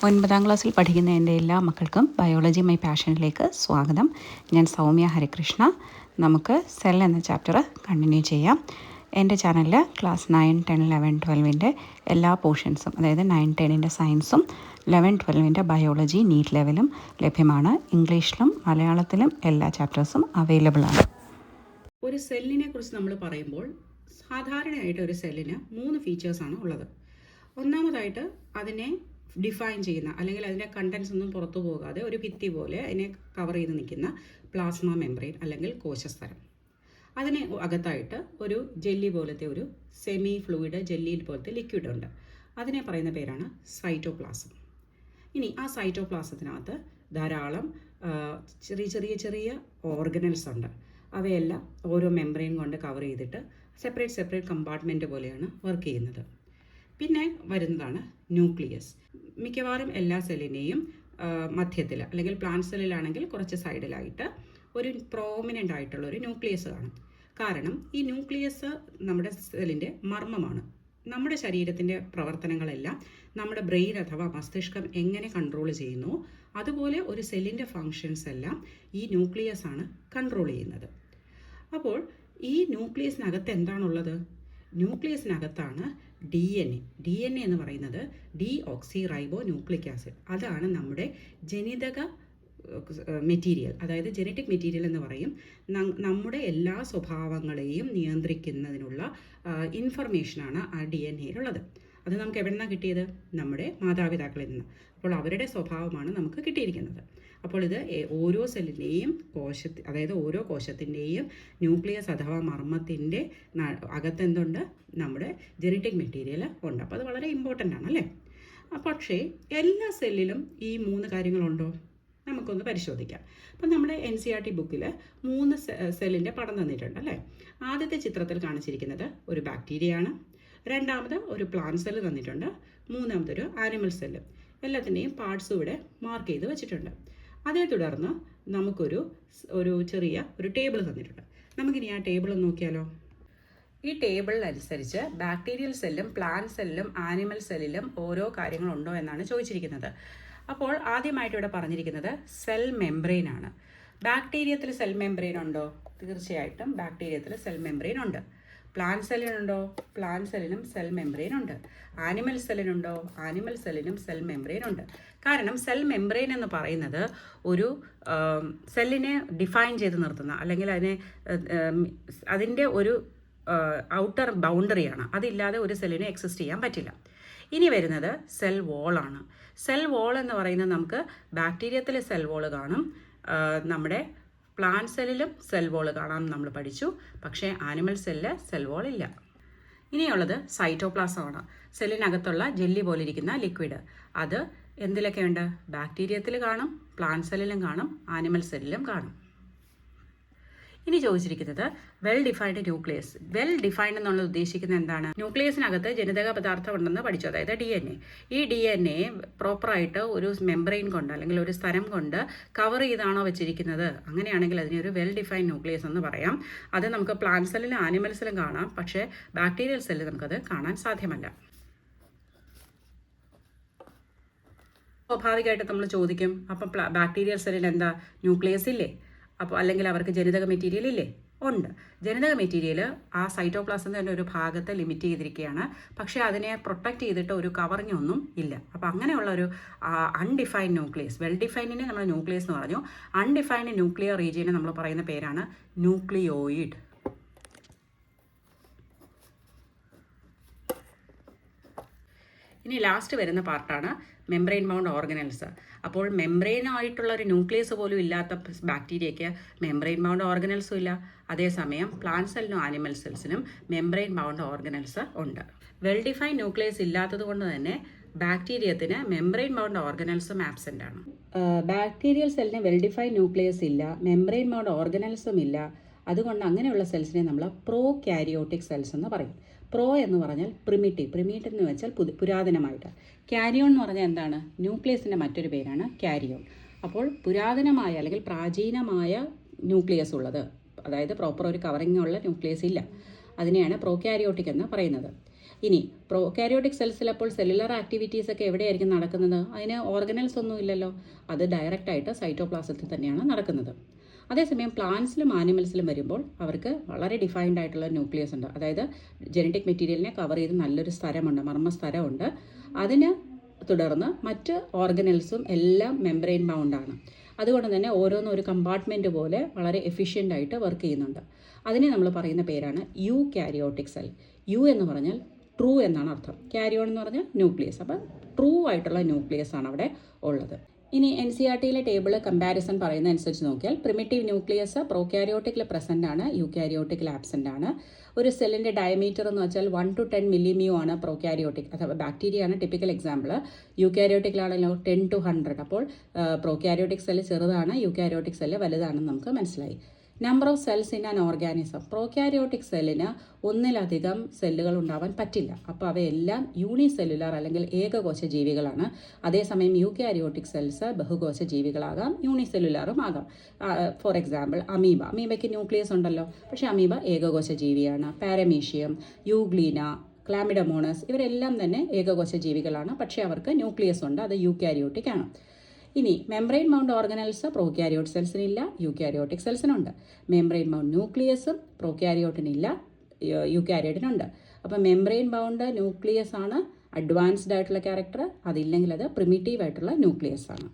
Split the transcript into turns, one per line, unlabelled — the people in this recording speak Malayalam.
9ാം ക്ലാസ്സിൽ പഠിക്കുന്ന എൻ്റെ എല്ലാ മക്കൾക്കും ബയോളജി മൈ പാഷനിലേക്ക് സ്വാഗതം. ഞാൻ സൗമ്യ ഹരികൃഷ്ണ. നമുക്ക് സെൽ എന്ന ചാപ്റ്റർ കണ്ടിന്യൂ ചെയ്യാം. എൻ്റെ ചാനലിൽ ക്ലാസ് 9, 10, 11, 12ൻ്റെ എല്ലാ പോർഷൻസും, അതായത് 9, 10ൻ്റെ സയൻസും 11, 12ൻ്റെ ബയോളജി നീറ്റ് ലെവലും ലഭ്യമാണ്. ഇംഗ്ലീഷിലും മലയാളത്തിലും എല്ലാ ചാപ്റ്റേഴ്സും അവൈലബിൾ ആണ്.
ഒരു സെല്ലിനെ കുറിച്ച് നമ്മൾ പറയുമ്പോൾ സാധാരണയായിട്ട് ഒരു സെല്ലിന് 3 ഫീച്ചേഴ്സാണ് ഉള്ളത്. ഒന്നാമതായിട്ട് അതിനെ ഡിഫൈൻ ചെയ്യുന്ന, അല്ലെങ്കിൽ അതിൻ്റെ കണ്ടൻസ് ഒന്നും പുറത്തു പോകാതെ ഒരു ഭിത്തി പോലെ അതിനെ കവർ ചെയ്ത് നിൽക്കുന്ന പ്ലാസ്മ മെംബ്രെയിൻ അല്ലെങ്കിൽ കോശസ്തരം. അതിന് അകത്തായിട്ട് ഒരു ജെല്ലി പോലത്തെ ഒരു സെമി ഫ്ലൂയിഡ് ജെല്ലി പോലത്തെ ലിക്വിഡ് ഉണ്ട്. അതിനെ പറയുന്ന പേരാണ് സൈറ്റോപ്ലാസം. ഇനി ആ സൈറ്റോപ്ലാസത്തിനകത്ത് ധാരാളം ചെറിയ ഓർഗനൽസ് ഉണ്ട്. അവയെല്ലാം ഓരോ മെംബ്രെയിൻ കൊണ്ട് കവർ ചെയ്തിട്ട് സെപ്പറേറ്റ് കമ്പാർട്ട്മെൻറ്റ് പോലെയാണ് വർക്ക് ചെയ്യുന്നത്. പിന്നെ വരുന്നതാണ് ന്യൂക്ലിയസ്. മിക്കവാറും എല്ലാ സെല്ലിനെയും മധ്യത്തിൽ, അല്ലെങ്കിൽ പ്ലാന്റ് സെല്ലിലാണെങ്കിൽ കുറച്ച് സൈഡിലായിട്ട് ഒരു പ്രോമിനൻ്റ് ആയിട്ടുള്ള ഒരു ന്യൂക്ലിയസ് കാണും. കാരണം ഈ ന്യൂക്ലിയസ് നമ്മുടെ സെല്ലിൻ്റെ മർമ്മമാണ്. നമ്മുടെ ശരീരത്തിൻ്റെ പ്രവർത്തനങ്ങളെല്ലാം നമ്മുടെ ബ്രെയിൻ അഥവാ മസ്തിഷ്കം എങ്ങനെ കൺട്രോൾ ചെയ്യുന്നു, അതുപോലെ ഒരു സെല്ലിൻ്റെ ഫങ്ഷൻസ് എല്ലാം ഈ ന്യൂക്ലിയസ് ആണ് കൺട്രോൾ ചെയ്യുന്നത്. അപ്പോൾ ഈ ന്യൂക്ലിയസിനകത്ത് എന്താണുള്ളത്? ന്യൂക്ലിയസിനകത്താണ് DNA എന്ന് പറയുന്നത് ഡീഓക്സി റൈബോ ന്യൂക്ലിക് ആസിഡ്. അതാണ് നമ്മുടെ ജനിതക മെറ്റീരിയൽ, അതായത് ജനറ്റിക് മെറ്റീരിയൽ എന്ന് പറയും. നമ്മുടെ എല്ലാ സ്വഭാവങ്ങളെയും നിയന്ത്രിക്കുന്നതിനുള്ള ഇൻഫർമേഷനാണ് ആ DNAയിലുള്ളത്. അത് നമുക്ക് എവിടെ നിന്നാണ് കിട്ടിയത്? നമ്മുടെ മാതാപിതാക്കളിൽ നിന്ന്. അപ്പോൾ അവരുടെ സ്വഭാവമാണ് നമുക്ക് കിട്ടിയിരിക്കുന്നത്. അപ്പോൾ ഇത് ഓരോ സെല്ലിൻ്റെയും അതായത് ഓരോ കോശത്തിൻ്റെയും ന്യൂക്ലിയസ് അഥവാ മർമ്മത്തിൻ്റെ അകത്തെന്തുണ്ട്? നമ്മുടെ ജനറ്റിക് മെറ്റീരിയൽ ഉണ്ട്. അപ്പോൾ അത് വളരെ ഇമ്പോർട്ടൻ്റ് ആണ്, അല്ലേ? പക്ഷേ എല്ലാ സെല്ലിലും ഈ 3 കാര്യങ്ങളുണ്ടോ? നമുക്കൊന്ന് പരിശോധിക്കാം. അപ്പം നമ്മുടെ NCERT ബുക്കിൽ 3 സെല്ലിൻ്റെ പടം തന്നിട്ടുണ്ട്, അല്ലേ? ആദ്യത്തെ ചിത്രത്തിൽ കാണിച്ചിരിക്കുന്നത് ഒരു ബാക്ടീരിയയാണ്. രണ്ടാമത് ഒരു പ്ലാന്റ് സെല്ല് തന്നിട്ടുണ്ട്. മൂന്നാമതൊരു ആനിമൽ സെല്ല്. എല്ലാത്തിൻ്റെയും പാർട്സ് ഇവിടെ മാർക്ക് ചെയ്ത് വെച്ചിട്ടുണ്ട്. അതേ തുടർന്ന് നമുക്കൊരു ചെറിയ ടേബിൾ തന്നിട്ടുണ്ട്. നമുക്കിനി ആ ടേബിൾ ഒന്ന് നോക്കിയാലോ? ഈ ടേബിളിനനുസരിച്ച് ബാക്ടീരിയൽ സെല്ലും പ്ലാന്റ് സെല്ലും ആനിമൽ സെല്ലിലും ഓരോ കാര്യങ്ങളുണ്ടോ എന്നാണ് ചോദിച്ചിരിക്കുന്നത്. അപ്പോൾ ആദ്യമായിട്ട് ഇവിടെ പറഞ്ഞിരിക്കുന്നത് സെൽ മെംബ്രെയിൻ ആണ്. ബാക്ടീരിയത്തിൽ സെൽ മെംബ്രെയിൻ ഉണ്ടോ? തീർച്ചയായിട്ടും ബാക്ടീരിയത്തിൽ സെൽ മെംബ്രെയിൻ ഉണ്ട്. പ്ലാന്റ് സെല്ലിനുണ്ടോ? പ്ലാന്റ് സെല്ലിനും സെൽ മെംബ്രെയിൻ ഉണ്ട്. ആനിമൽ സെല്ലിനുണ്ടോ? ആനിമൽ സെല്ലിനും സെൽ മെംബ്രെയിൻ ഉണ്ട്. കാരണം സെൽ മെംബ്രെയിൻ എന്ന് പറയുന്നത് ഒരു സെല്ലിനെ ഡിഫൈൻ ചെയ്ത് നിർത്തുന്ന, അല്ലെങ്കിൽ അതിൻ്റെ ഒരു ഔട്ടർ ബൗണ്ടറിയാണ്. അതില്ലാതെ ഒരു സെല്ലിനെ എക്സിസ്റ്റ് ചെയ്യാൻ പറ്റില്ല. ഇനി വരുന്നത് സെൽ വോളാണ്. സെൽ വോൾ എന്ന് പറയുന്നത് നമുക്ക് ബാക്ടീരിയത്തിലെ സെൽ വോൾ കാണും, നമ്മുടെ പ്ലാന്റ് സെല്ലിലും സെൽ വോൾ കാണാം നമ്മൾ പഠിച്ചു. പക്ഷേ ആനിമൽ സെല്ലിൽ സെൽ വോൾ ഇല്ല. ഇനിയുള്ളത് സൈറ്റോപ്ലാസമാണ്. സെല്ലിനകത്തുള്ള ജെല്ലി പോലെ ഇരിക്കുന്ന ലിക്വിഡ്. അത് എന്തിലൊക്കെയുണ്ട്? ബാക്ടീരിയത്തിൽ കാണും, പ്ലാന്റ് സെല്ലിലും കാണും, ആനിമൽ സെല്ലിലും കാണും. ഇനി ചോദിച്ചിരിക്കുന്നത് well defined nucleus. Well defined എന്നുള്ളത് ഉദ്ദേശിക്കുന്നത് എന്താണ്? ന്യൂക്ലിയസിനകത്ത് ജനിതക പദാർത്ഥം ഉണ്ടെന്ന് പഠിച്ചു, അതായത് DNA. ഈ DNA പ്രോപ്പറായിട്ട് ഒരു മെംബ്രെയിൻ കൊണ്ട്, അല്ലെങ്കിൽ ഒരു സ്ഥലം കൊണ്ട് കവർ ചെയ്താണോ വെച്ചിരിക്കുന്നത്? അങ്ങനെയാണെങ്കിൽ അതിനെ ഒരു വെൽ ഡിഫൈൻഡ് ന്യൂക്ലിയസ് എന്ന് പറയാം. അത് നമുക്ക് പ്ലാന്റ് സെല്ലിലും ആനിമൽ സെല്ലിലും കാണാം, പക്ഷേ ബാക്ടീരിയൽ സെല്ലിൽ നമുക്കത് കാണാൻ സാധ്യമല്ല. സ്വാഭാവികമായിട്ട് നമ്മൾ ചോദിക്കും, അപ്പം ബാക്ടീരിയൽ സെല്ലിൽ എന്താ ന്യൂക്ലിയസ് ഇല്ലേ? അപ്പോൾ അല്ലെങ്കിൽ അവർക്ക് ജനിതക മെറ്റീരിയൽ ഇല്ലേ? ഉണ്ട്. ജനിതക മെറ്റീരിയൽ ആ സൈറ്റോപ്ലാസത്തിൻ്റെ തന്നെ ഒരു ഭാഗത്ത് ലിമിറ്റ് ചെയ്തിരിക്കുകയാണ്. പക്ഷേ അതിനെ പ്രൊട്ടക്റ്റ് ചെയ്തിട്ട് ഒരു കവറിങ് ഒന്നും ഇല്ല. അപ്പോൾ അങ്ങനെയുള്ള ഒരു അൺഡിഫൈൻഡ് ന്യൂക്ലിയസ്. വെൽ ഡിഫൈൻഡിനെ നമ്മൾ ന്യൂക്ലിയസ് എന്ന് പറഞ്ഞു. അൺഡിഫൈൻഡ് ന്യൂക്ലിയർ റീജിയനെ നമ്മൾ പറയുന്ന പേരാണ് ന്യൂക്ലിയോയിഡ്. ഇനി ലാസ്റ്റ് വരുന്ന പാർട്ടാണ് മെംബ്രെയിൻ ബൗണ്ട് ഓർഗനൽസ്. അപ്പോൾ മെംബ്രെയിനായിട്ടുള്ള ഒരു ന്യൂക്ലിയസ് പോലും ഇല്ലാത്ത ബാക്ടീരിയയ്ക്ക് മെംബ്രെയിൻ ബൗണ്ട് ഓർഗനൽസും ഇല്ല. അതേസമയം പ്ലാന്റ് സെല്ലിനും ആനിമൽ സെൽസിനും മെംബ്രെയിൻ ബൗണ്ട് ഓർഗനൽസ് ഉണ്ട്. വെൽ ഡിഫൈൻഡ് ന്യൂക്ലിയസ് ഇല്ലാത്തത് കൊണ്ട് തന്നെ ബാക്ടീരിയത്തിന് മെംബ്രെയിൻ ബൗണ്ട് ഓർഗനൽസും ആബ്സെൻ്റ് ആണ്. ബാക്ടീരിയൽ സെല്ലിന് വെൽ ഡിഫൈൻഡ് ന്യൂക്ലിയസ് ഇല്ല, മെംബ്രെയിൻ ബൗണ്ട് ഓർഗനൽസും ഇല്ല. അതുകൊണ്ട് അങ്ങനെയുള്ള സെൽസിനെ നമ്മൾ പ്രോ കാരിയോട്ടിക് സെൽസ് എന്ന് പറയും. പ്രോ എന്ന് പറഞ്ഞാൽ പ്രിമിറ്റീവ് എന്ന് വെച്ചാൽ പുരാതനമായിട്ട്. കാരിയോൺ എന്ന് പറഞ്ഞാൽ എന്താണ്? ന്യൂക്ലിയസിൻ്റെ മറ്റൊരു പേരാണ് കാരിയോൺ. അപ്പോൾ പുരാതനമായ അല്ലെങ്കിൽ പ്രാചീനമായ ന്യൂക്ലിയസ് ഉള്ളത്, അതായത് പ്രോപ്പർ ഒരു കവറിംഗ് ഉള്ള ന്യൂക്ലിയസ് ഇല്ല, അതിനെയാണ് പ്രോകാരിയോട്ടിക് എന്ന് പറയുന്നത്. ഇനി പ്രോകാരിയോട്ടിക് സെൽസിൽ അപ്പോൾ സെല്ലുലർ ആക്ടിവിറ്റീസ് ഒക്കെ എവിടെയായിരിക്കും നടക്കുന്നത്? അതിന് ഓർഗനൽസ് ഒന്നും ഇല്ലല്ലോ, അത് ഡയറക്റ്റായിട്ട് സൈറ്റോപ്ലാസത്തിൽ തന്നെയാണ് നടക്കുന്നത്. അതേസമയം പ്ലാന്റ്സിലും ആനിമൽസിലും വരുമ്പോൾ അവർക്ക് വളരെ ഡിഫൈൻഡ് ആയിട്ടുള്ള ന്യൂക്ലിയസ് ഉണ്ട്. അതായത് ജനറ്റിക് മെറ്റീരിയലിനെ കവർ ചെയ്ത് നല്ലൊരു സ്ഥലമുണ്ട്, മർമ്മസ്ഥലമുണ്ട്. അതിന് തുടർന്ന് മറ്റ് ഓർഗനൽസും എല്ലാം മെംബ്രെയിൻ ബൗണ്ടാണ്. അതുകൊണ്ട് തന്നെ ഓരോന്നും ഒരു കമ്പാർട്ട്മെൻറ്റ് പോലെ വളരെ എഫിഷ്യൻ്റായിട്ട് വർക്ക് ചെയ്യുന്നുണ്ട്. അതിനെ നമ്മൾ പറയുന്ന പേരാണ് യൂകാരിയോട്ടിക് സെൽ. യു എന്ന് പറഞ്ഞാൽ ട്രൂ എന്നാണ് അർത്ഥം, ക്യാരിയോൺ എന്ന് പറഞ്ഞാൽ ന്യൂക്ലിയസ്. അപ്പം ട്രൂ ആയിട്ടുള്ള ന്യൂക്ലിയസ് ആണ് അവിടെ ഉള്ളത്. ഇനി NCERTയിലെ ടേബിൾ കമ്പാരിസൺ പറയുന്ന അനുസരിച്ച് നോക്കിയാൽ പ്രിമിറ്റീവ് ന്യൂക്ലിയസ് പ്രോകാരിയോട്ടിക്കിൽ പ്രസൻ്റ് ആണ്, യൂകാരിയോട്ടിക്കിൽ ആബ്സെൻ്റ് ആണ്. ഒരു സെല്ലിൻ്റെ ഡയമീറ്റർ എന്ന് വെച്ചാൽ 1 to 10 മില്ലിമ്യൂ ആണ് പ്രോകാരിയോട്ടിക്, അഥവാ ബാക്ടീരിയ ആണ് ടിപ്പിക്കൽ എക്സാമ്പിൾ. യൂകാരിയോട്ടിക്കിലാണല്ലോ 10 to 100. അപ്പോൾ പ്രോകാരിയോട്ടിക് സെല്ല് ചെറുതാണ്, യൂകാരിയോട്ടിക് സെല്ല് വലുതാണെന്ന് നമുക്ക് മനസ്സിലായി. Number of cells in an organism. Prokaryotic സെല്ലിന് ഒന്നിലധികം സെല്ലുകൾ ഉണ്ടാവാൻ പറ്റില്ല. അപ്പോൾ അവയെല്ലാം യൂണിസെല്ലുലാർ അല്ലെങ്കിൽ ഏകകോശ ജീവികളാണ്. അതേസമയം യൂകാരിയോട്ടിക് സെൽസ് ബഹുകോശ ജീവികളാകാം, യൂണിസെല്ലുലാറും ആകാം. ഫോർ എക്സാമ്പിൾ അമീബയ്ക്ക് ന്യൂക്ലിയസ് ഉണ്ടല്ലോ, പക്ഷേ അമീബ ഏകകോശ ജീവിയാണ്. പാരമീഷ്യം, യൂഗ്ലീന, ക്ലാമിഡമോണസ് ഇവരെല്ലാം തന്നെ ഏകകോശ ജീവികളാണ്, പക്ഷേ അവർക്ക് ന്യൂക്ലിയസ് ഉണ്ട്, അത് യൂകാരിയോട്ടിക് ആണ്. ഇനി മെംബ്രെയിൻ മൗണ്ട് ഓർഗനൽസ് പ്രോകാരിയോട്ട് സെൽസിനില്ല, യൂകാരിയോട്ടിക് സെൽസിനുണ്ട്. മെംബ്രെയിൻ മൗണ്ട് ന്യൂക്ലിയസും പ്രോകാരിയോട്ടിനില്ല, യൂകാരിയോട്ടിനുണ്ട്. അപ്പോൾ മെംബ്രെയിൻ ബൗണ്ട് ന്യൂക്ലിയസ് ആണ് അഡ്വാൻസ്ഡ് ആയിട്ടുള്ള ക്യാരക്ടർ, അതില്ലെങ്കിൽ അത് പ്രിമിറ്റീവ് ആയിട്ടുള്ള ന്യൂക്ലിയസ് ആണ്.